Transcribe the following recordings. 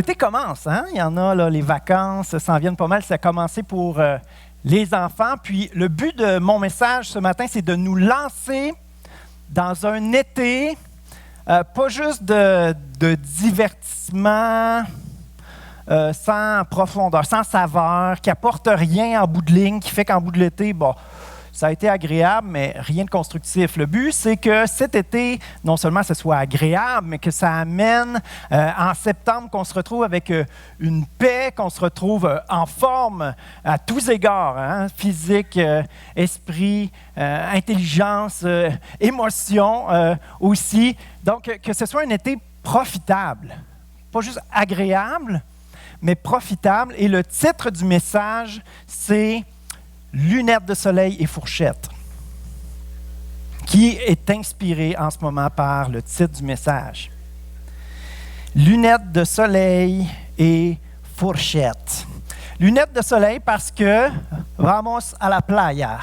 L'été commence, hein? Il y en a, là, les vacances s'en viennent pas mal. Ça a commencé pour les enfants. Puis le but de mon message ce matin, c'est de nous lancer dans un été, pas juste de divertissement, sans profondeur, sans saveur, qui apporte rien en bout de ligne, qui fait qu'en bout de l'été, bon, ça a été agréable, mais rien de constructif. Le but, c'est que cet été, non seulement ce soit agréable, mais que ça amène en septembre qu'on se retrouve avec une paix, qu'on se retrouve en forme à tous égards, hein, physique, esprit, intelligence, émotion aussi. Donc, que ce soit un été profitable, pas juste agréable, mais profitable. Et le titre du message, c'est Lunettes de soleil et fourchettes, qui est inspiré en ce moment par le titre du message. Lunettes de soleil et fourchettes. Lunettes de soleil parce que vamos à la playa.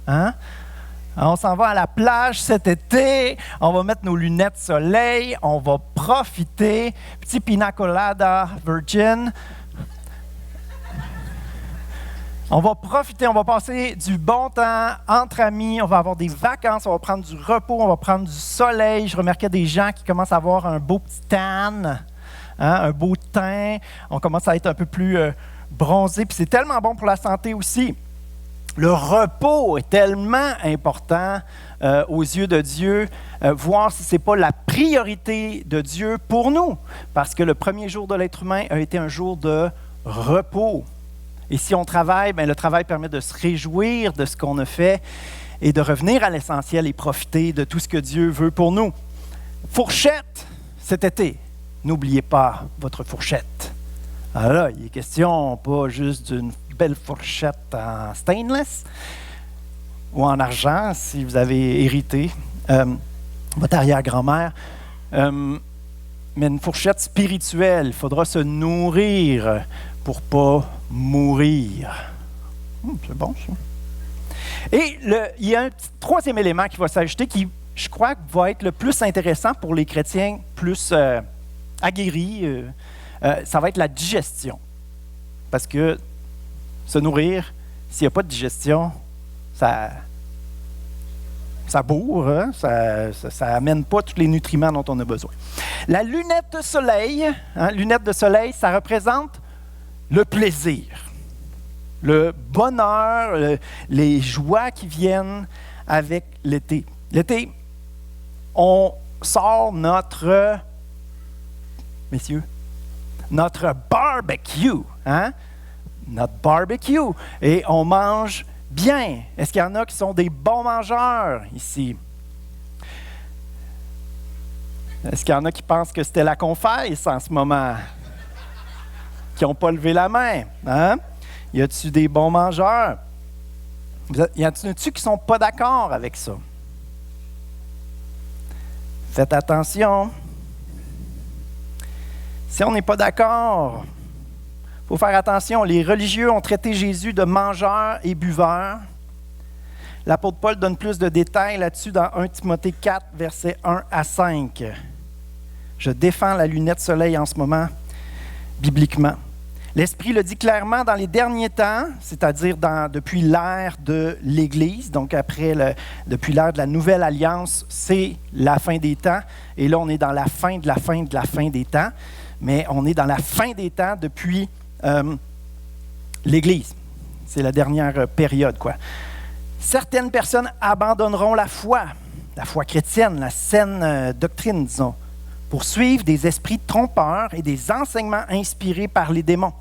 Hein? On s'en va à la plage cet été, on va mettre nos lunettes de soleil, on va profiter. Petit pina colada virgin. On va profiter, on va passer du bon temps entre amis, on va avoir des vacances, on va prendre du repos, on va prendre du soleil. Je remarquais des gens qui commencent à avoir un beau petit tan, hein, un beau teint. On commence à être un peu plus bronzé, puis c'est tellement bon pour la santé aussi. Le repos est tellement important aux yeux de Dieu, voir si ce n'est pas la priorité de Dieu pour nous, parce que le premier jour de l'être humain a été un jour de repos. Et si on travaille, bien, le travail permet de se réjouir de ce qu'on a fait et de revenir à l'essentiel et profiter de tout ce que Dieu veut pour nous. Fourchette, cet été, n'oubliez pas votre fourchette. Alors là, il est question pas juste d'une belle fourchette en stainless ou en argent, si vous avez hérité votre arrière-grand-mère, mais une fourchette spirituelle. Il faudra se nourrir pour ne pas mourir. C'est bon, ça. Et il y a un troisième élément qui va s'ajouter qui, je crois, va être le plus intéressant pour les chrétiens plus aguerris. Ça va être la digestion. Parce que se nourrir, s'il n'y a pas de digestion, ça bourre, hein? Ça amène pas tous les nutriments dont on a besoin. La lunette de soleil, ça représente le plaisir, le bonheur, les joies qui viennent avec l'été. L'été, on sort notre barbecue, hein? Notre barbecue, et on mange bien. Est-ce qu'il y en a qui sont des bons mangeurs ici? Est-ce qu'il y en a qui pensent que c'était la confesse en ce moment? Qui n'ont pas levé la main. Hein? Y a-t-il des bons mangeurs? Y a-t-il qui ne sont pas d'accord avec ça? Faites attention. Si on n'est pas d'accord, il faut faire attention. Les religieux ont traité Jésus de mangeur et buveur. L'apôtre Paul donne plus de détails là-dessus dans 1 Timothée 4, versets 1 à 5. Je défends la lunette soleil en ce moment, bibliquement. L'Esprit le dit clairement dans les derniers temps, c'est-à-dire depuis l'ère de l'Église, donc depuis l'ère de la Nouvelle Alliance, c'est la fin des temps. Et là, on est dans la fin de la fin de la fin des temps, mais on est dans la fin des temps depuis l'Église. C'est la dernière période, quoi. Certaines personnes abandonneront la foi chrétienne, la saine doctrine, disons, pour suivre des esprits trompeurs et des enseignements inspirés par les démons.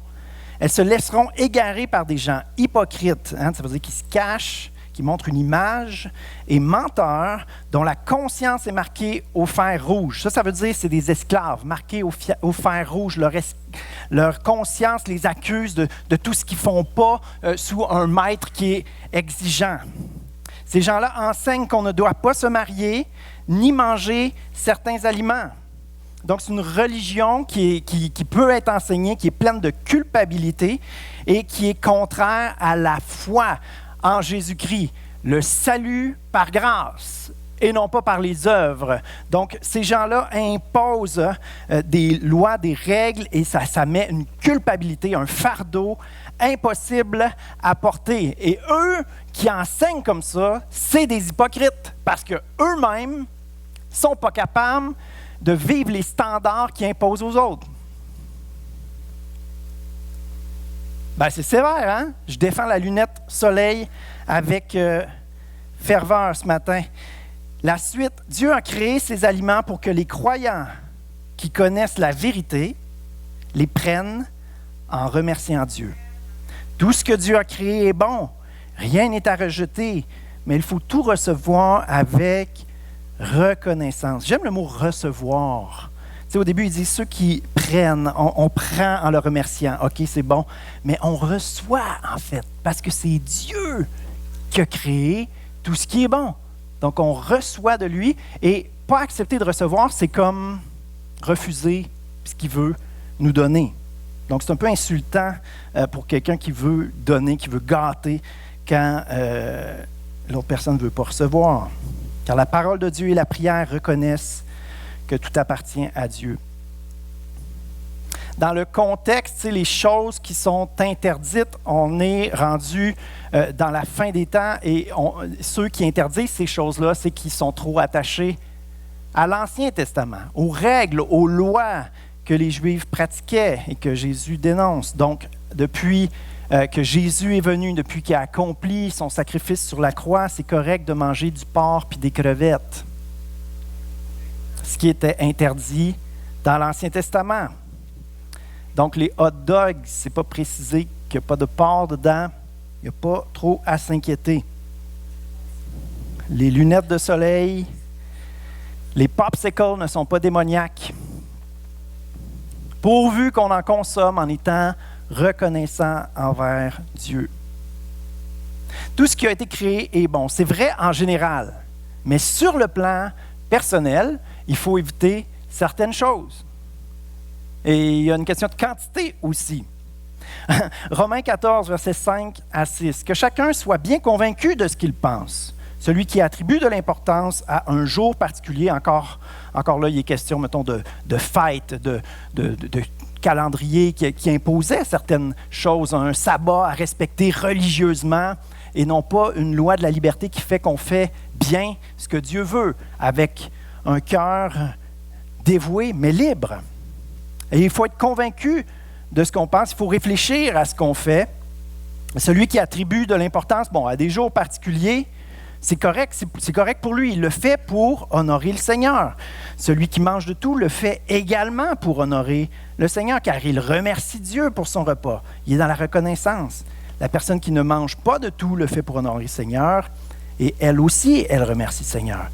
Elles se laisseront égarer par des gens hypocrites, hein, ça veut dire qui se cachent, qui montrent une image, et menteurs dont la conscience est marquée au fer rouge. Ça veut dire que c'est des esclaves marqués au fer rouge. Leur conscience les accuse de tout ce qu'ils ne font pas sous un maître qui est exigeant. Ces gens-là enseignent qu'on ne doit pas se marier ni manger certains aliments. Donc, c'est une religion qui peut être enseignée, qui est pleine de culpabilité et qui est contraire à la foi en Jésus-Christ. Le salut par grâce et non pas par les œuvres. Donc, ces gens-là imposent des lois, des règles, et ça met une culpabilité, un fardeau impossible à porter. Et eux qui enseignent comme ça, c'est des hypocrites, parce qu'eux-mêmes ne sont pas capables de vivre les standards qu'ils imposent aux autres. Ben, c'est sévère, hein? Je défends la lunette soleil avec ferveur ce matin. La suite, Dieu a créé ces aliments pour que les croyants qui connaissent la vérité les prennent en remerciant Dieu. Tout ce que Dieu a créé est bon, rien n'est à rejeter, mais il faut tout recevoir avec reconnaissance. J'aime le mot « recevoir ». Tu sais, au début, il dit ceux qui prennent, on prend en le remerciant. OK, c'est bon, mais on reçoit en fait, parce que c'est Dieu qui a créé tout ce qui est bon. Donc, on reçoit de lui, et pas accepter de recevoir, c'est comme refuser ce qu'il veut nous donner. Donc, c'est un peu insultant pour quelqu'un qui veut donner, qui veut gâter, quand l'autre personne ne veut pas recevoir. Car la parole de Dieu et la prière reconnaissent que tout appartient à Dieu. Dans le contexte, les choses qui sont interdites, on est rendu dans la fin des temps, et ceux qui interdisent ces choses-là, c'est qu'ils sont trop attachés à l'Ancien Testament, aux règles, aux lois que les Juifs pratiquaient et que Jésus dénonce. Donc, depuis que Jésus est venu, depuis qu'il a accompli son sacrifice sur la croix, c'est correct de manger du porc puis des crevettes. Ce qui était interdit dans l'Ancien Testament. Donc, les hot dogs, c'est pas précisé qu'il n'y a pas de porc dedans. Il n'y a pas trop à s'inquiéter. Les lunettes de soleil, les popsicles ne sont pas démoniaques. Pourvu qu'on en consomme en étant reconnaissant envers Dieu. Tout ce qui a été créé est bon. C'est vrai en général. Mais sur le plan personnel, il faut éviter certaines choses. Et il y a une question de quantité aussi. Romains 14, versets 5 à 6. Que chacun soit bien convaincu de ce qu'il pense. Celui qui attribue de l'importance à un jour particulier, encore là, il est question, mettons, de fête, de calendrier qui imposait certaines choses, un sabbat à respecter religieusement, et non pas une loi de la liberté qui fait qu'on fait bien ce que Dieu veut, avec un cœur dévoué, mais libre. Et il faut être convaincu de ce qu'on pense, il faut réfléchir à ce qu'on fait. Celui qui attribue de l'importance, à des jours particuliers, c'est correct pour lui. Il le fait pour honorer le Seigneur. Celui qui mange de tout le fait également pour honorer le Seigneur, car il remercie Dieu pour son repas. Il est dans la reconnaissance. La personne qui ne mange pas de tout le fait pour honorer le Seigneur, et elle aussi, elle remercie le Seigneur.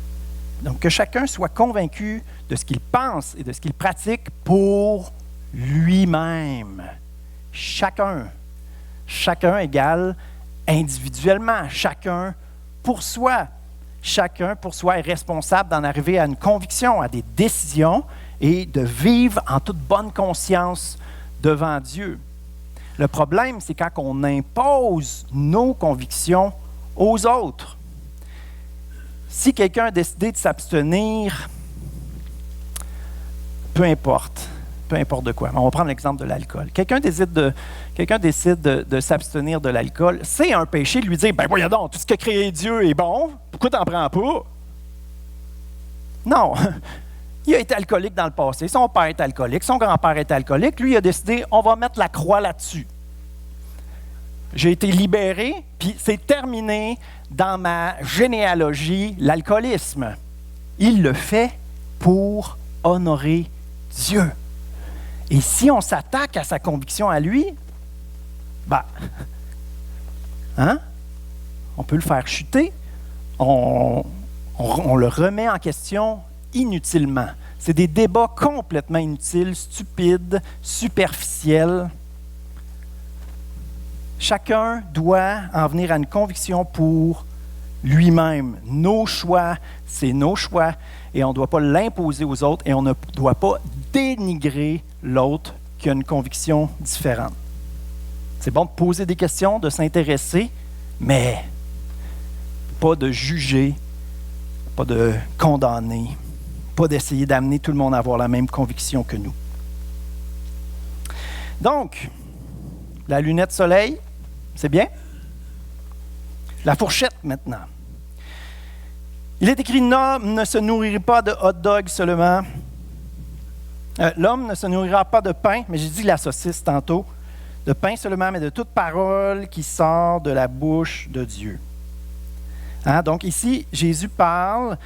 Donc, que chacun soit convaincu de ce qu'il pense et de ce qu'il pratique pour lui-même. Chacun égale individuellement. Chacun pour soi. Chacun pour soi est responsable d'en arriver à une conviction, à des décisions et de vivre en toute bonne conscience devant Dieu. Le problème, c'est quand on impose nos convictions aux autres. Si quelqu'un a décidé de s'abstenir, peu importe de quoi. On va prendre l'exemple de l'alcool. Quelqu'un décide de s'abstenir de l'alcool. C'est un péché de lui dire, ben voyons donc, tout ce qu'a créé Dieu est bon, pourquoi t'en prends pas? Non. Il a été alcoolique dans le passé. Son père est alcoolique, son grand-père est alcoolique. Lui, il a décidé, on va mettre la croix là-dessus. J'ai été libéré, puis c'est terminé dans ma généalogie, l'alcoolisme. Il le fait pour honorer Dieu. Et si on s'attaque à sa conviction à lui, on peut le faire chuter, on le remet en question inutilement. C'est des débats complètement inutiles, stupides, superficiels. Chacun doit en venir à une conviction pour lui-même. Nos choix, c'est nos choix, et on ne doit pas l'imposer aux autres, et on ne doit pas dénigrer l'autre qui a une conviction différente. C'est bon de poser des questions, de s'intéresser, mais pas de juger pas de condamner, pas d'essayer d'amener tout le monde à avoir la même conviction que nous. Donc, la lunette soleil, c'est bien. La fourchette maintenant. Il est écrit, l'homme ne se nourrit pas de hot dog seulement. L'homme ne se nourrira pas de pain, mais j'ai dit la saucisse tantôt, de pain seulement, mais de toute parole qui sort de la bouche de Dieu. Hein? Donc ici, Jésus parle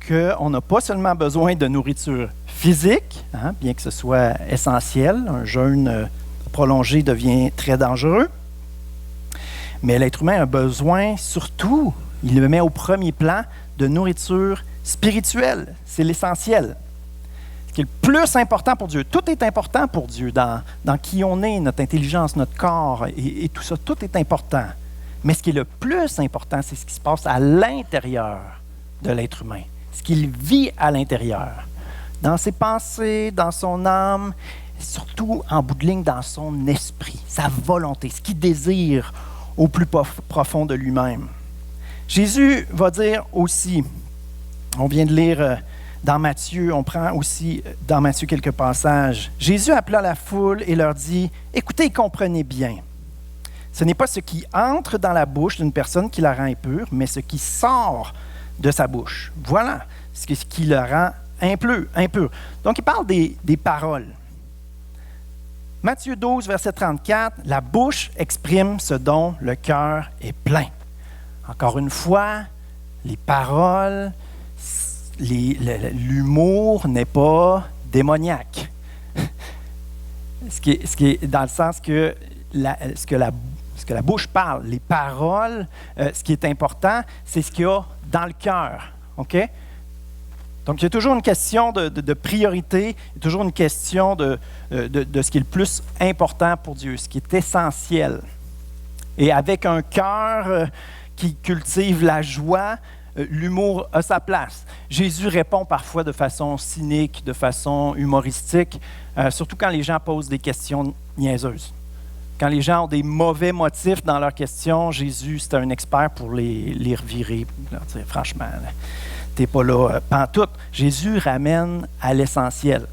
qu'on n'a pas seulement besoin de nourriture physique, hein, bien que ce soit essentiel, un jeûne prolongé devient très dangereux, mais l'être humain a besoin surtout, il le met au premier plan, de nourriture spirituelle. C'est l'essentiel. Ce qui est le plus important pour Dieu. Tout est important pour Dieu, dans qui on est, notre intelligence, notre corps et tout ça. Tout est important. Mais ce qui est le plus important, c'est ce qui se passe à l'intérieur de l'être humain. Ce qu'il vit à l'intérieur. Dans ses pensées, dans son âme, surtout en bout de ligne dans son esprit, sa volonté, ce qu'il désire au plus profond de lui-même. Jésus va dire aussi, on vient de lire dans Matthieu, on prend aussi dans Matthieu quelques passages. Jésus appela la foule et leur dit, « Écoutez et comprenez bien. Ce n'est pas ce qui entre dans la bouche d'une personne qui la rend impure, mais ce qui sort de sa bouche. Voilà ce qui la rend impur. » Donc, il parle des paroles. Matthieu 12, verset 34, « La bouche exprime ce dont le cœur est plein. » Encore une fois, les paroles, l'humour n'est pas démoniaque. ce qui est dans le sens que ce que la bouche parle, les paroles, ce qui est important, c'est ce qu'il y a dans le cœur. OK? Donc, il y a toujours une question de priorité, il y a toujours une question de ce qui est le plus important pour Dieu, ce qui est essentiel. Et avec un cœur qui cultive la joie, l'humour a sa place. Jésus répond parfois de façon cynique, de façon humoristique, surtout quand les gens posent des questions niaiseuses. Quand les gens ont des mauvais motifs dans leurs questions, Jésus, c'est un expert pour les revirer. Leur dire, franchement, t'es pas là pantoute. Jésus ramène à l'essentiel.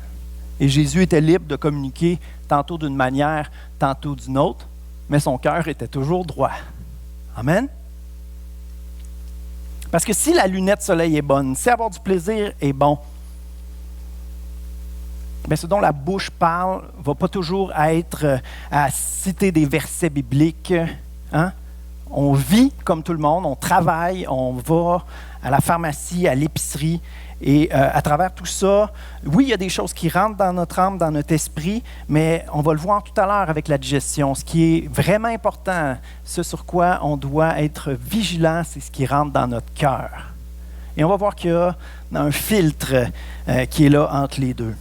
Et Jésus était libre de communiquer tantôt d'une manière, tantôt d'une autre, mais son cœur était toujours droit. Amen? Parce que si la lunette soleil est bonne, si avoir du plaisir est bon, bien, ce dont la bouche parle ne va pas toujours être à citer des versets bibliques. Hein? On vit comme tout le monde, on travaille, on va à la pharmacie, à l'épicerie. Et à travers tout ça, oui, il y a des choses qui rentrent dans notre âme, dans notre esprit, mais on va le voir tout à l'heure avec la digestion. Ce qui est vraiment important, ce sur quoi on doit être vigilant, c'est ce qui rentre dans notre cœur. Et on va voir qu'il y a un filtre qui est là entre les deux.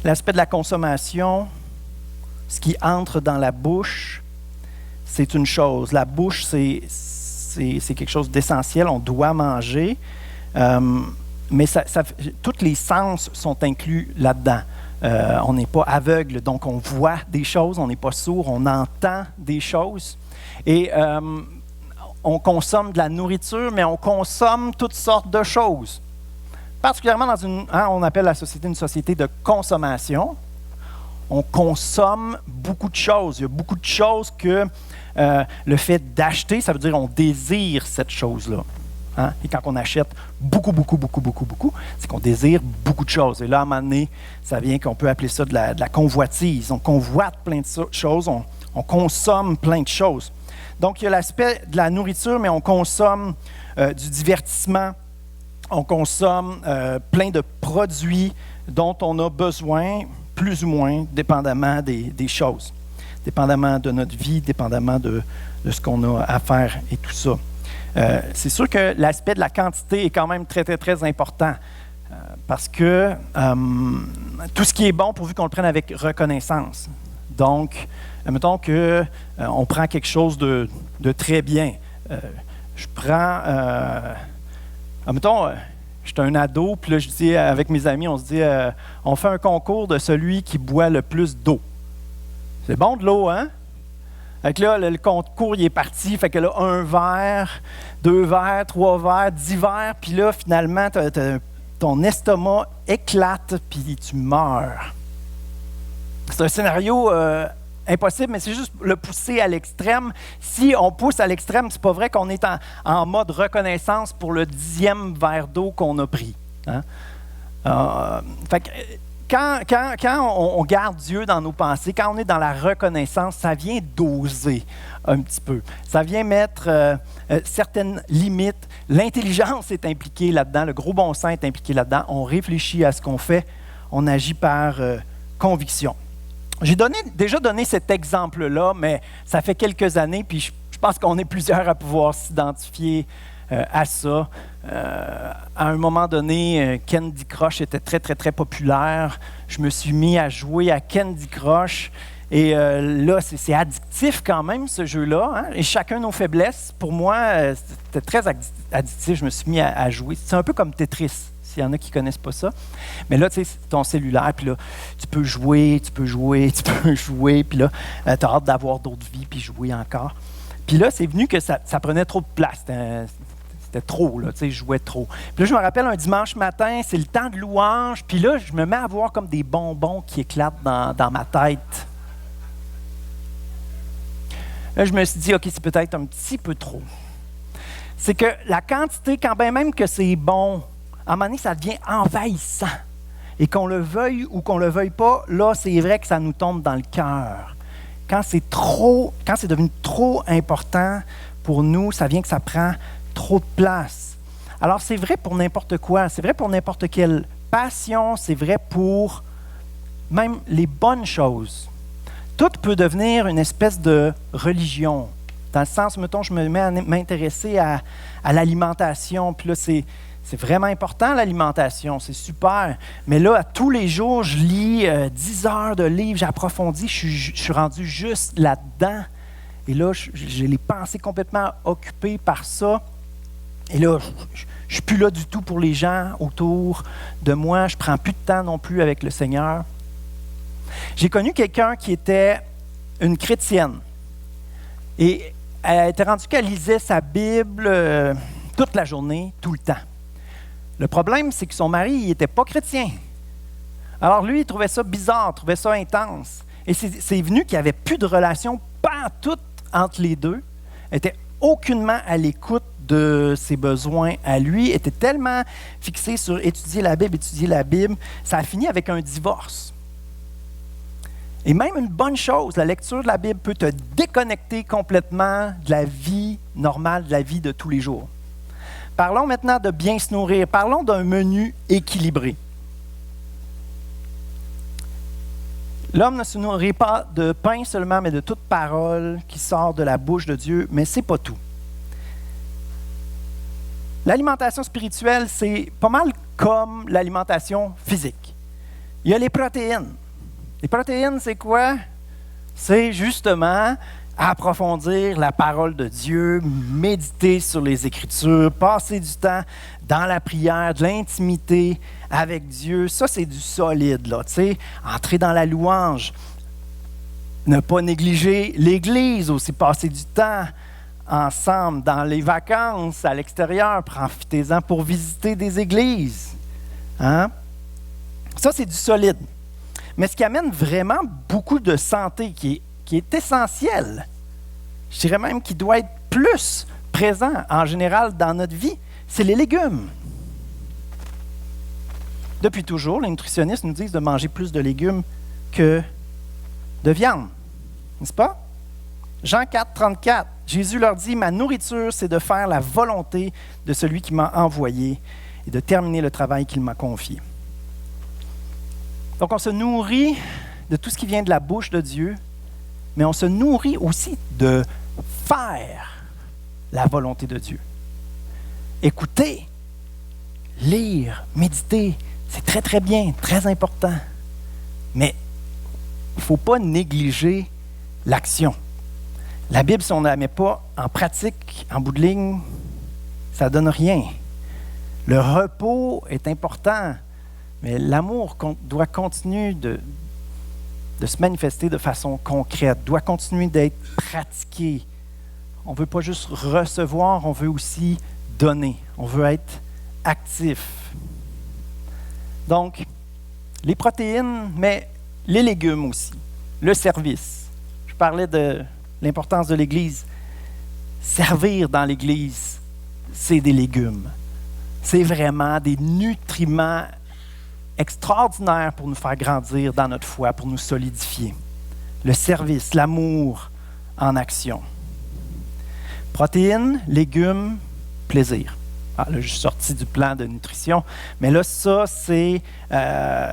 L'aspect de la consommation, ce qui entre dans la bouche, c'est une chose. La bouche, c'est quelque chose d'essentiel, on doit manger, mais tous les sens sont inclus là-dedans. On n'est pas aveugle, donc on voit des choses, on n'est pas sourd, on entend des choses. Et on consomme de la nourriture, mais on consomme toutes sortes de choses. Particulièrement on appelle la société une société de consommation. On consomme beaucoup de choses. Il y a beaucoup de choses que le fait d'acheter, ça veut dire qu'on désire cette chose-là. Hein? Et quand on achète beaucoup, c'est qu'on désire beaucoup de choses. Et là, à un moment donné, ça vient qu'on peut appeler ça de la convoitise. On convoite plein de choses, on consomme plein de choses. Donc, il y a l'aspect de la nourriture, mais on consomme du divertissement. On consomme plein de produits dont on a besoin, plus ou moins, dépendamment des choses, dépendamment de notre vie, dépendamment de ce qu'on a à faire et tout ça. C'est sûr que l'aspect de la quantité est quand même très, très, très important parce que tout ce qui est bon, pourvu qu'on le prenne avec reconnaissance. Donc, mettons qu'on prend quelque chose de très bien. Je prends... mettons, je suis un ado, puis là, je dis avec mes amis, on se dit, on fait un concours de celui qui boit le plus d'eau. C'est bon de l'eau, hein? Fait que là, le concours, il est parti. Fait que là, 1 verre, 2 verres, 3 verres, 10 verres. Puis là, finalement, ton estomac éclate, puis tu meurs. C'est un scénario impossible, mais c'est juste le pousser à l'extrême. Si on pousse à l'extrême, c'est pas vrai qu'on est en mode reconnaissance pour le 10e verre d'eau qu'on a pris. Hein? Fait que, quand on garde Dieu dans nos pensées, quand on est dans la reconnaissance, ça vient doser un petit peu. Ça vient mettre certaines limites. L'intelligence est impliquée là-dedans, le gros bon sens est impliqué là-dedans. On réfléchit à ce qu'on fait, on agit par conviction. J'ai déjà donné cet exemple-là, mais ça fait quelques années, puis je pense qu'on est plusieurs à pouvoir s'identifier à ça. À un moment donné, Candy Crush était très, très, très populaire. Je me suis mis à jouer à Candy Crush. Et là, c'est addictif quand même, ce jeu-là. Hein? Et chacun nos faiblesses. Pour moi, c'était très addictif. Je me suis mis à jouer. C'est un peu comme Tetris, s'il y en a qui ne connaissent pas ça. Mais là, tu sais, c'est ton cellulaire, puis là, tu peux jouer. Puis là, tu as hâte d'avoir d'autres vies, puis jouer encore. Puis là, c'est venu que ça prenait trop de place. C'était trop, là, tu sais, je jouais trop. Puis là, je me rappelle un dimanche matin, c'est le temps de louange, puis là, je me mets à voir comme des bonbons qui éclatent dans ma tête. Là, je me suis dit, OK, c'est peut-être un petit peu trop. C'est que la quantité, quand bien même que c'est bon, à un moment donné, ça devient envahissant. Et qu'on le veuille ou qu'on ne le veuille pas, là, c'est vrai que ça nous tombe dans le cœur. Quand c'est devenu trop important pour nous, ça vient que ça prend trop de place. Alors, c'est vrai pour n'importe quoi. C'est vrai pour n'importe quelle passion. C'est vrai pour même les bonnes choses. Tout peut devenir une espèce de religion. Dans le sens, mettons, je me mets à m'intéresser à l'alimentation. Puis là, c'est vraiment important, l'alimentation. C'est super. Mais là, à tous les jours, je lis 10 heures de livres, j'approfondis, je suis rendu juste là-dedans. Et là, j'ai les pensées complètement occupées par ça. Et là, je ne suis plus là du tout pour les gens autour de moi. Je ne prends plus de temps non plus avec le Seigneur. J'ai connu quelqu'un qui était une chrétienne. Et elle était rendue qu'elle lisait sa Bible toute la journée, tout le temps. Le problème, c'est que son mari, il n'était pas chrétien. Alors lui, il trouvait ça bizarre, trouvait ça intense. Et c'est venu qu'il n'y avait plus de relation pantoute entre les deux. Elle était aucunement à l'écoute de ses besoins à lui, était tellement fixé sur étudier la Bible, ça a fini avec un divorce. Et même une bonne chose, la lecture de la Bible peut te déconnecter complètement de la vie normale, de la vie de tous les jours. Parlons maintenant de bien se nourrir. Parlons d'un menu équilibré. L'homme ne se nourrit pas de pain seulement, mais de toute parole qui sort de la bouche de Dieu, mais ce n'est pas tout. L'alimentation spirituelle, c'est pas mal comme l'alimentation physique. Il y a les protéines. Les protéines, c'est quoi? C'est justement approfondir la parole de Dieu, méditer sur les Écritures, passer du temps dans la prière, de l'intimité avec Dieu. Ça, c'est du solide, là, tu sais. Entrer dans la louange. Ne pas négliger l'Église aussi, passer du temps ensemble dans les vacances à l'extérieur, profitez-en pour visiter des églises. Hein? Ça, c'est du solide. Mais ce qui amène vraiment beaucoup de santé, qui est essentiel, je dirais même qu'il doit être plus présent en général dans notre vie, c'est les légumes. Depuis toujours, les nutritionnistes nous disent de manger plus de légumes que de viande, n'est-ce pas? Jean 4, 34, Jésus leur dit « Ma nourriture, c'est de faire la volonté de celui qui m'a envoyé et de terminer le travail qu'il m'a confié. » Donc, on se nourrit de tout ce qui vient de la bouche de Dieu, mais on se nourrit aussi de faire la volonté de Dieu. Écouter, lire, méditer, c'est très, très bien, très important. Mais il ne faut pas négliger l'action. La Bible, si on ne la met pas en pratique, en bout de ligne, ça ne donne rien. Le repos est important, mais l'amour doit continuer de se manifester de façon concrète, doit continuer d'être pratiqué. On ne veut pas juste recevoir, on veut aussi donner. On veut être actif. Donc, les protéines, mais les légumes aussi, le service. Je parlais de l'importance de l'Église. Servir dans l'Église, c'est des légumes. C'est vraiment des nutriments extraordinaires pour nous faire grandir dans notre foi, pour nous solidifier. Le service, l'amour en action. Protéines, légumes, plaisir. Ah, là, je suis sorti du plan de nutrition, mais là, ça, c'est,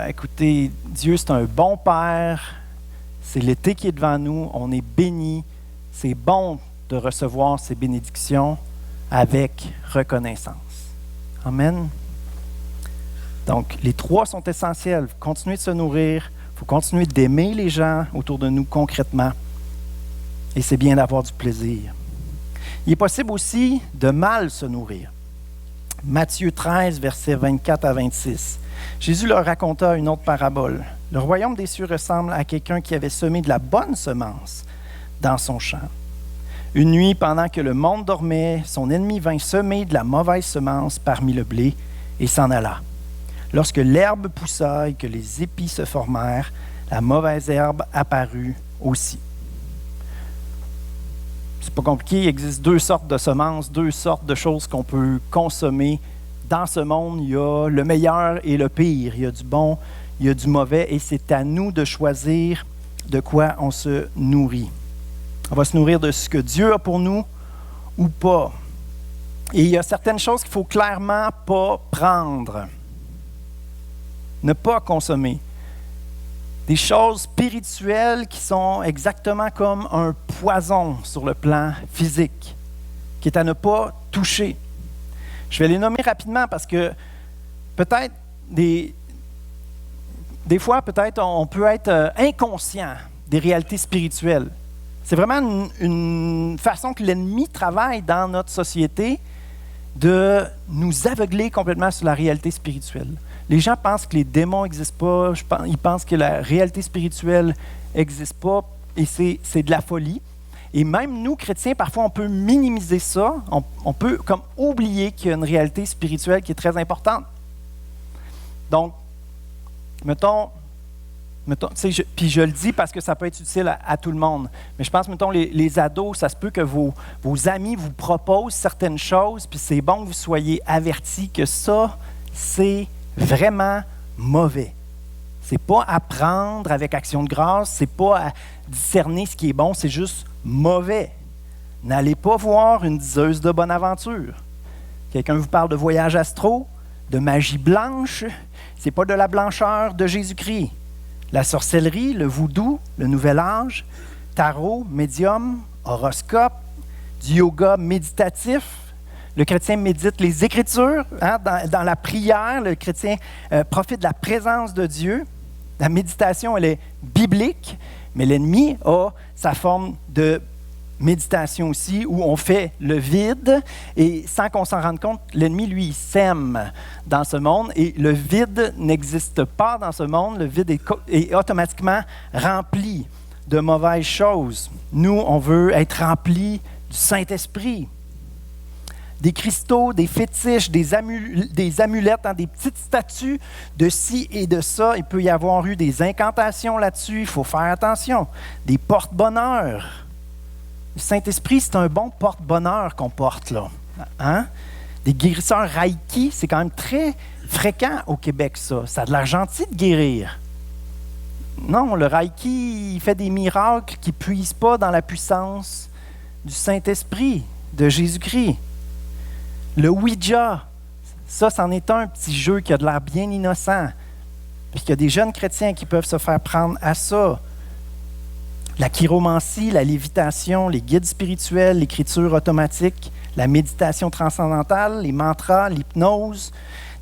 écoutez, Dieu, c'est un bon Père, c'est l'été qui est devant nous, on est bénis, c'est bon de recevoir ces bénédictions avec reconnaissance. Amen. Donc, les trois sont essentiels. Il faut continuer de se nourrir, il faut continuer d'aimer les gens autour de nous concrètement, et c'est bien d'avoir du plaisir. Il est possible aussi de mal se nourrir. Matthieu 13, versets 24 à 26. Jésus leur raconta une autre parabole. Le royaume des cieux ressemble à quelqu'un qui avait semé de la bonne semence dans son champ. Une nuit, pendant que le monde dormait, son ennemi vint semer de la mauvaise semence parmi le blé et s'en alla. Lorsque l'herbe poussa et que les épis se formèrent, la mauvaise herbe apparut aussi. C'est pas compliqué, il existe deux sortes de semences, deux sortes de choses qu'on peut consommer. Dans ce monde, il y a le meilleur et le pire. Il y a du bon, il y a du mauvais, et c'est à nous de choisir de quoi on se nourrit. On va se nourrir de ce que Dieu a pour nous ou pas. Et il y a certaines choses qu'il ne faut clairement pas prendre. Ne pas consommer. Des choses spirituelles qui sont exactement comme un poison sur le plan physique, qui est à ne pas toucher. Je vais les nommer rapidement parce que peut-être des fois, peut-être on peut être inconscient des réalités spirituelles. C'est vraiment une façon que l'ennemi travaille dans notre société de nous aveugler complètement sur la réalité spirituelle. Les gens pensent que les démons n'existent pas, ils pensent que la réalité spirituelle n'existe pas, et c'est de la folie. Et même nous, chrétiens, parfois, on peut minimiser ça, on peut comme oublier qu'il y a une réalité spirituelle qui est très importante. Donc, mettons puis je le dis parce que ça peut être utile à tout le monde, mais je pense, mettons, les ados, ça se peut que vos amis vous proposent certaines choses, puis c'est bon que vous soyez avertis que ça, c'est vraiment mauvais. C'est pas à prendre avec action de grâce, c'est pas à discerner ce qui est bon, c'est juste mauvais. N'allez pas voir une diseuse de bonne aventure. Quelqu'un vous parle de voyage astro, de magie blanche, c'est pas de la blancheur de Jésus-Christ. La sorcellerie, le voodoo, le nouvel âge, tarot, médium, horoscope, du yoga méditatif. Le chrétien médite les Écritures. Dans la prière, le chrétien profite de la présence de Dieu. La méditation, elle est biblique, mais l'ennemi a sa forme de méditation aussi, où on fait le vide, et sans qu'on s'en rende compte, l'ennemi, lui, il sème dans ce monde, et le vide n'existe pas dans ce monde, le vide est automatiquement rempli de mauvaises choses. Nous, on veut être remplis du Saint-Esprit. Des cristaux, des fétiches, des amulettes, des petites statues de ci et de ça. Il peut y avoir eu des incantations là-dessus, il faut faire attention. Des porte-bonheur. Le Saint-Esprit, c'est un bon porte-bonheur qu'on porte, là. Des guérisseurs Reiki, c'est quand même très fréquent au Québec, ça. Ça a de l'air gentil de guérir. Non, le Reiki, il fait des miracles qui ne puisent pas dans la puissance du Saint-Esprit, de Jésus-Christ. Le Ouija, ça, c'en est un petit jeu qui a de l'air bien innocent. Puis qu'il y a des jeunes chrétiens qui peuvent se faire prendre à ça. La chiromancie, la lévitation, les guides spirituels, l'écriture automatique, la méditation transcendantale, les mantras, l'hypnose,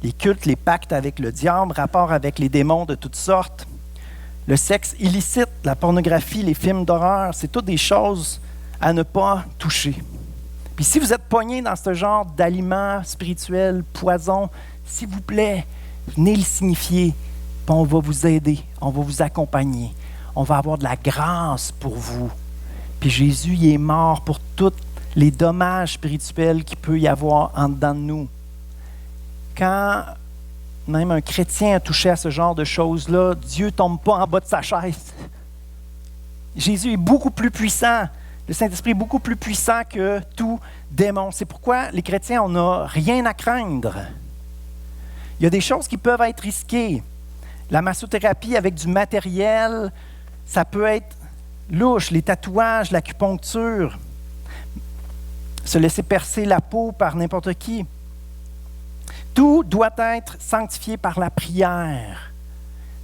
les cultes, les pactes avec le diable, rapports avec les démons de toutes sortes, le sexe illicite, la pornographie, les films d'horreur, c'est toutes des choses à ne pas toucher. Puis si vous êtes pogné dans ce genre d'aliments spirituels, poison, s'il vous plaît, venez le signifier, puis on va vous aider, on va vous accompagner. on va avoir de la grâce pour vous. Puis Jésus, il est mort pour tous les dommages spirituels qu'il peut y avoir en dedans de nous. Quand même un chrétien a touché à ce genre de choses-là, Dieu ne tombe pas en bas de sa chaise. Jésus est beaucoup plus puissant. Le Saint-Esprit est beaucoup plus puissant que tout démon. C'est pourquoi les chrétiens, on n'a rien à craindre. Il y a des choses qui peuvent être risquées. La massothérapie avec du matériel, ça peut être louche. Les tatouages, l'acupuncture, se laisser percer la peau par n'importe qui. Tout doit être sanctifié par la prière.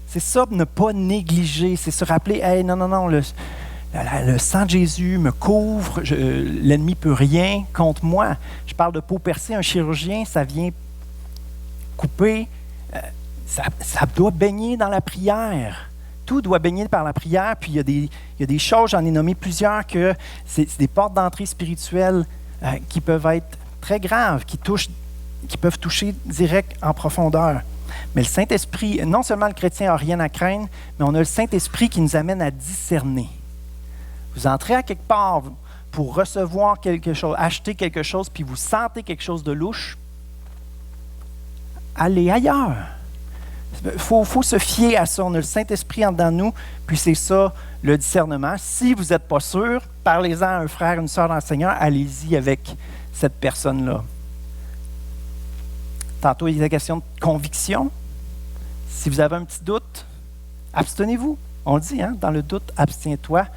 C'est ça, ne pas négliger, c'est se rappeler, hey, non, le sang de Jésus me couvre, l'ennemi ne peut rien contre moi. Je parle de peau percée, un chirurgien, ça vient couper, ça doit baigner dans la prière. Tout doit baigner par la prière, puis il y a des choses, j'en ai nommé plusieurs, que c'est des portes d'entrée spirituelles qui peuvent être très graves, qui peuvent toucher direct en profondeur. Mais le Saint-Esprit, non seulement le chrétien n'a rien à craindre, mais on a le Saint-Esprit qui nous amène à discerner. Vous entrez à quelque part pour recevoir quelque chose, acheter quelque chose, puis vous sentez quelque chose de louche, allez ailleurs. Il faut se fier à ça. On a le Saint-Esprit en dedans de nous, puis c'est ça le discernement. Si vous n'êtes pas sûr, parlez-en à un frère, une sœur dans le Seigneur, allez-y avec cette personne-là. Tantôt, il y a la question de conviction. Si vous avez un petit doute, abstenez-vous. On le dit, dans le doute, abstiens-toi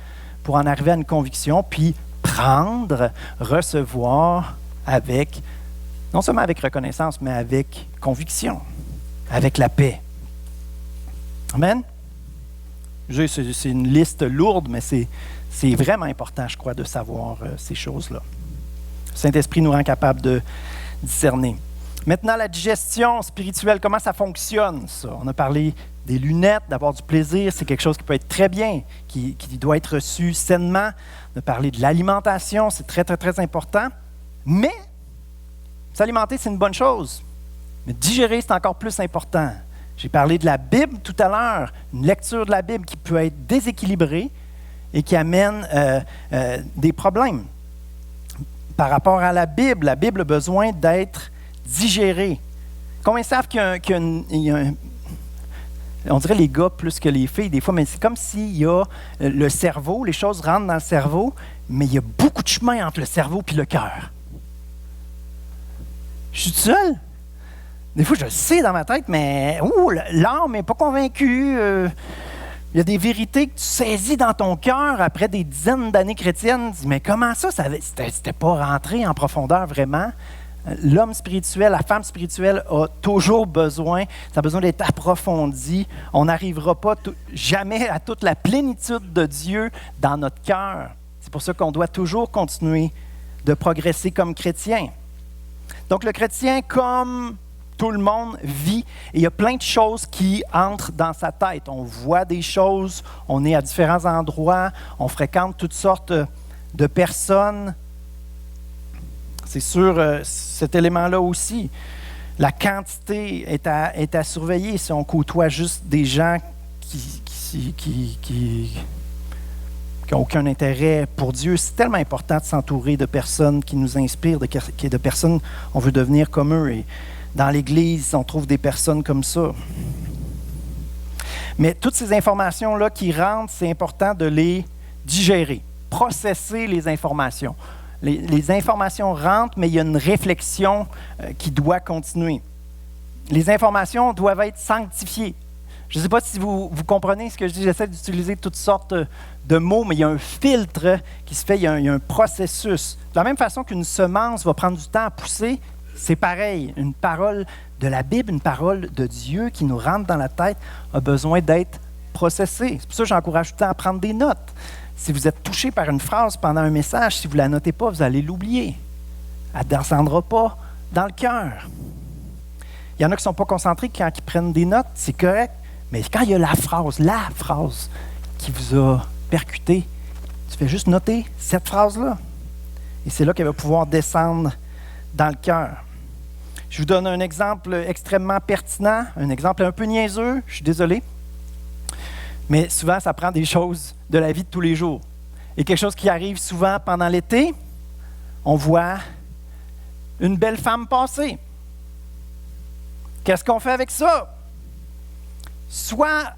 pour en arriver à une conviction, puis prendre, recevoir avec, non seulement avec reconnaissance, mais avec conviction, avec la paix. Amen? C'est une liste lourde, mais c'est vraiment important, je crois, de savoir ces choses-là. Le Saint-Esprit nous rend capable de discerner. Maintenant, la digestion spirituelle, comment ça fonctionne, ça? On a parlé des lunettes, d'avoir du plaisir, c'est quelque chose qui peut être très bien, qui doit être reçu sainement. On a parlé de l'alimentation, c'est très, très, très important. Mais, s'alimenter, c'est une bonne chose. Mais digérer, c'est encore plus important. J'ai parlé de la Bible tout à l'heure, une lecture de la Bible qui peut être déséquilibrée et qui amène des problèmes. Par rapport à la Bible a besoin d'être digérée. Combien savent qu'il y a un... On dirait les gars plus que les filles, des fois, mais c'est comme s'il y a le cerveau, les choses rentrent dans le cerveau, mais il y a beaucoup de chemin entre le cerveau et le cœur. Je suis tout seul. Des fois, je le sais dans ma tête, mais l'âme n'est pas convaincue. Il y a des vérités que tu saisis dans ton cœur après des dizaines d'années chrétiennes. Tu dis, mais comment ça c'était pas rentré en profondeur vraiment? L'homme spirituel, la femme spirituelle a toujours besoin, ça a besoin d'être approfondi. On n'arrivera pas jamais à toute la plénitude de Dieu dans notre cœur. C'est pour ça qu'on doit toujours continuer de progresser comme chrétien. Donc le chrétien, comme tout le monde, vit et il y a plein de choses qui entrent dans sa tête. On voit des choses, on est à différents endroits, on fréquente toutes sortes de personnes. C'est sûr, cet élément-là aussi. La quantité est à surveiller si on côtoie juste des gens qui n'ont aucun intérêt pour Dieu. C'est tellement important de s'entourer de personnes qui nous inspirent, de personnes, on veut devenir comme eux. Et dans l'Église, on trouve des personnes comme ça. Mais toutes ces informations-là qui rentrent, c'est important de les digérer, processer les informations. Les informations rentrent, mais il y a une réflexion qui doit continuer. Les informations doivent être sanctifiées. Je ne sais pas si vous comprenez ce que je dis. J'essaie d'utiliser toutes sortes de mots, mais il y a un filtre qui se fait, il y a un processus. De la même façon qu'une semence va prendre du temps à pousser, c'est pareil. Une parole de la Bible, une parole de Dieu qui nous rentre dans la tête a besoin d'être processée. C'est pour ça que j'encourage tout le temps à prendre des notes. Si vous êtes touché par une phrase pendant un message, si vous ne la notez pas, vous allez l'oublier. Elle ne descendra pas dans le cœur. Il y en a qui ne sont pas concentrés quand ils prennent des notes, c'est correct. Mais quand il y a la phrase qui vous a percuté, tu fais juste noter cette phrase-là. Et c'est là qu'elle va pouvoir descendre dans le cœur. Je vous donne un exemple extrêmement pertinent, un exemple un peu niaiseux, je suis désolé. Mais souvent, ça prend des choses de la vie de tous les jours. Et quelque chose qui arrive souvent pendant l'été, on voit une belle femme passer. Qu'est-ce qu'on fait avec ça? Soit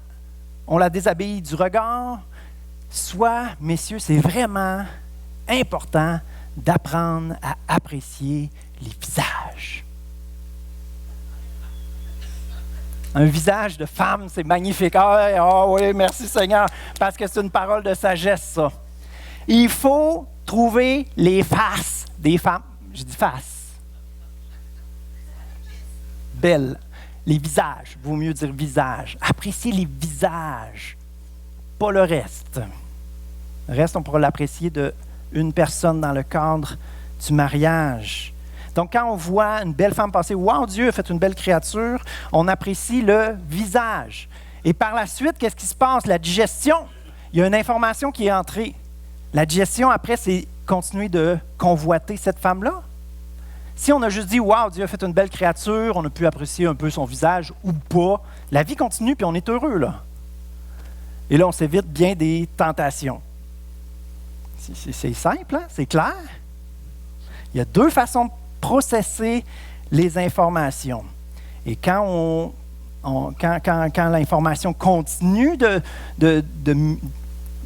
on la déshabille du regard, soit, messieurs, c'est vraiment important d'apprendre à apprécier les visages. Un visage de femme, c'est magnifique. Oui, merci Seigneur, parce que c'est une parole de sagesse, ça. Il faut trouver les faces des femmes. Je dis faces. Belles. Les visages. Vaut mieux dire visage. Appréciez les visages, pas le reste. Le reste, on pourra l'apprécier d'une personne dans le cadre du mariage. Donc, quand on voit une belle femme passer, « Wow, Dieu a fait une belle créature », on apprécie le visage. Et par la suite, qu'est-ce qui se passe? La digestion. Il y a une information qui est entrée. La digestion, après, c'est continuer de convoiter cette femme-là. Si on a juste dit « Wow, Dieu a fait une belle créature », on a pu apprécier un peu son visage ou pas, la vie continue puis on est heureux, là. Et là, on s'évite bien des tentations. C'est simple, hein? C'est clair. Il y a deux façons de processer les informations. Et quand l'information continue de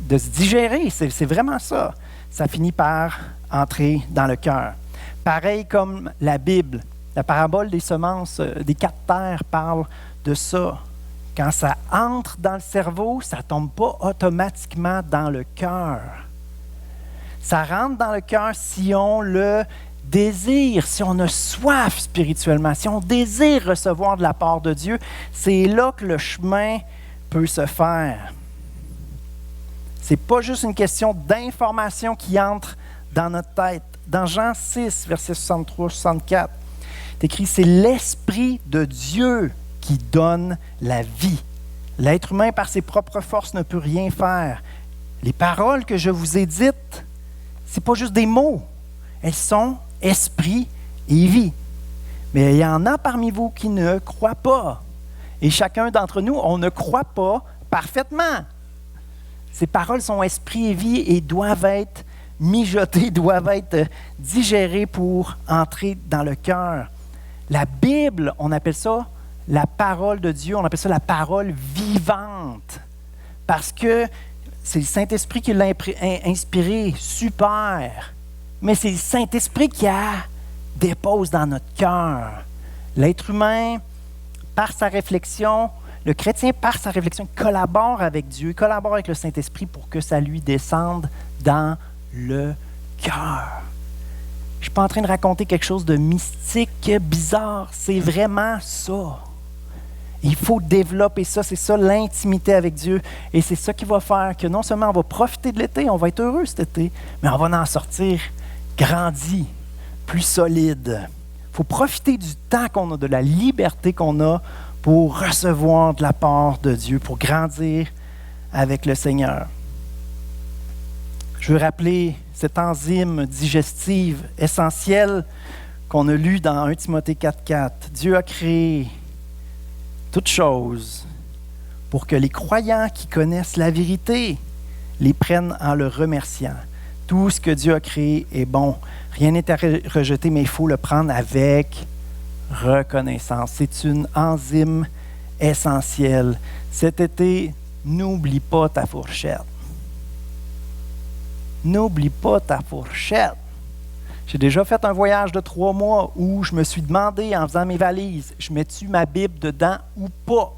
se digérer, c'est vraiment ça. Ça finit par entrer dans le cœur. Pareil comme la Bible, la parabole des semences, des 4 terres parle de ça. Quand ça entre dans le cerveau, ça ne tombe pas automatiquement dans le cœur. Ça rentre dans le cœur si on le désire, si on a soif spirituellement, si on désire recevoir de la part de Dieu, c'est là que le chemin peut se faire. Ce n'est pas juste une question d'information qui entre dans notre tête. Dans Jean 6, versets 63-64, c'est écrit « C'est l'Esprit de Dieu qui donne la vie. L'être humain, par ses propres forces, ne peut rien faire. Les paroles que je vous ai dites, ce n'est pas juste des mots. Elles sont esprit et vie. Mais il y en a parmi vous qui ne croient pas. Et chacun d'entre nous, on ne croit pas parfaitement. Ces paroles sont esprit et vie et doivent être mijotées, doivent être digérées pour entrer dans le cœur. La Bible, on appelle ça la parole de Dieu, on appelle ça la parole vivante. Parce que c'est le Saint-Esprit qui l'a inspiré, super. Mais c'est le Saint-Esprit qui la dépose dans notre cœur. L'être humain, par sa réflexion, le chrétien, par sa réflexion, collabore avec Dieu, collabore avec le Saint-Esprit pour que ça lui descende dans le cœur. Je ne suis pas en train de raconter quelque chose de mystique, bizarre. C'est vraiment ça. Il faut développer ça. C'est ça l'intimité avec Dieu. Et c'est ça qui va faire que non seulement on va profiter de l'été, on va être heureux cet été, mais on va en sortir grandi, plus solide. Il faut profiter du temps qu'on a, de la liberté qu'on a pour recevoir de la part de Dieu, pour grandir avec le Seigneur. Je veux rappeler cette enzyme digestive essentielle qu'on a lue dans 1 Timothée 4,4. Dieu a créé toutes choses pour que les croyants qui connaissent la vérité les prennent en le remerciant. Tout ce que Dieu a créé est bon. Rien n'est à rejeter, mais il faut le prendre avec reconnaissance. C'est une enzyme essentielle. Cet été, n'oublie pas ta fourchette. N'oublie pas ta fourchette. J'ai déjà fait un voyage de 3 mois où je me suis demandé en faisant mes valises, je mets-tu ma Bible dedans ou pas?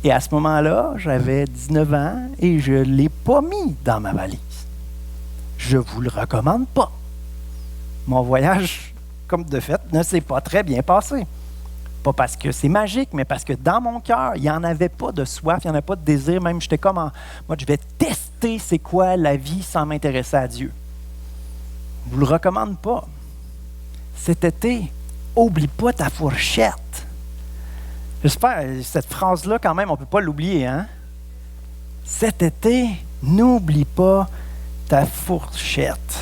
Et à ce moment-là, j'avais 19 ans et je ne l'ai pas mis dans ma valise. Je ne vous le recommande pas. Mon voyage, comme de fait, ne s'est pas très bien passé. Pas parce que c'est magique, mais parce que dans mon cœur, il n'y en avait pas de soif, il n'y en avait pas de désir. Même, j'étais comme moi, je vais tester c'est quoi la vie sans m'intéresser à Dieu. Je ne vous le recommande pas. Cet été, oublie pas ta fourchette. J'espère, cette phrase-là, quand même, on ne peut pas l'oublier, hein? Cet été, n'oublie pas ta fourchette.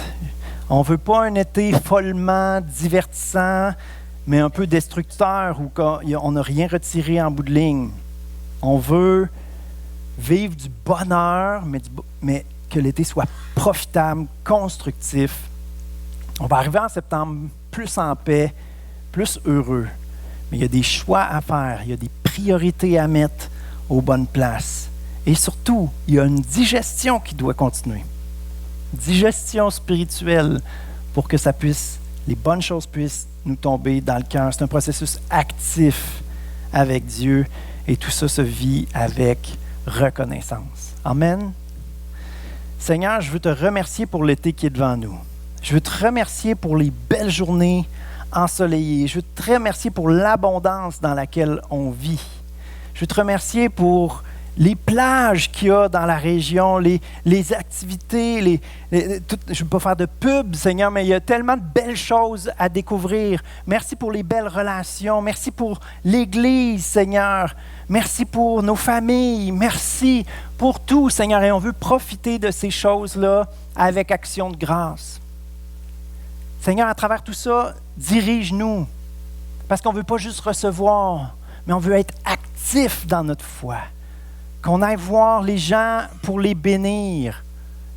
On ne veut pas un été follement divertissant, mais un peu destructeur où on n'a rien retiré en bout de ligne. On veut vivre du bonheur, mais que l'été soit profitable, constructif. On va arriver en septembre plus en paix, plus heureux. Mais il y a des choix à faire, il y a des priorités à mettre aux bonnes places. Et surtout, il y a une digestion qui doit continuer. Digestion spirituelle pour que les bonnes choses puissent nous tomber dans le cœur. C'est un processus actif avec Dieu et tout ça se vit avec reconnaissance. Amen. Seigneur, je veux te remercier pour l'été qui est devant nous. Je veux te remercier pour les belles journées ensoleillées. Je veux te remercier pour l'abondance dans laquelle on vit. Je veux te remercier pour les plages qu'il y a dans la région, les activités, je ne veux pas faire de pub, Seigneur, mais il y a tellement de belles choses à découvrir. Merci pour les belles relations. Merci pour l'Église, Seigneur. Merci pour nos familles. Merci pour tout, Seigneur. Et on veut profiter de ces choses-là avec action de grâce. Seigneur, à travers tout ça, dirige-nous. Parce qu'on ne veut pas juste recevoir, mais on veut être actif dans notre foi. Qu'on aille voir les gens pour les bénir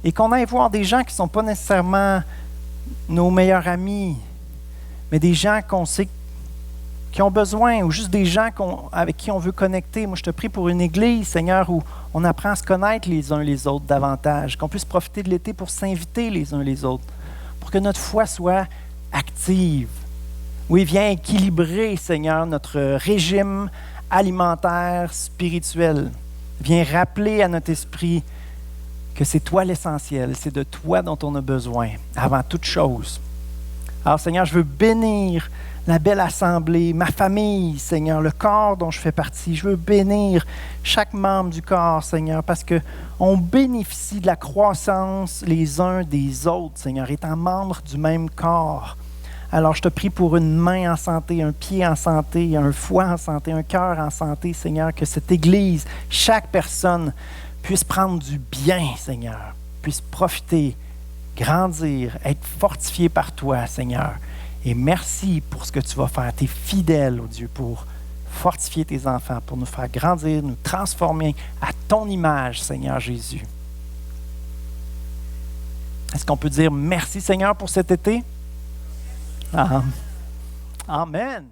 et qu'on aille voir des gens qui ne sont pas nécessairement nos meilleurs amis, mais des gens qu'on sait qui ont besoin ou juste des gens avec qui on veut connecter. Moi, je te prie pour une église, Seigneur, où on apprend à se connaître les uns les autres davantage, qu'on puisse profiter de l'été pour s'inviter les uns les autres, pour que notre foi soit active. Oui, viens équilibrer, Seigneur, notre régime alimentaire, spirituel. Viens rappeler à notre esprit que c'est toi l'essentiel, c'est de toi dont on a besoin, avant toute chose. Alors, Seigneur, je veux bénir la belle assemblée, ma famille, Seigneur, le corps dont je fais partie. Je veux bénir chaque membre du corps, Seigneur, parce qu'on bénéficie de la croissance les uns des autres, Seigneur, étant membres du même corps. Alors, je te prie pour une main en santé, un pied en santé, un foie en santé, un cœur en santé, Seigneur, que cette Église, chaque personne puisse prendre du bien, Seigneur, puisse profiter, grandir, être fortifié par toi, Seigneur. Et merci pour ce que tu vas faire. Tu es fidèle, oh Dieu, pour fortifier tes enfants, pour nous faire grandir, nous transformer à ton image, Seigneur Jésus. Est-ce qu'on peut dire merci, Seigneur, pour cet été? Amen.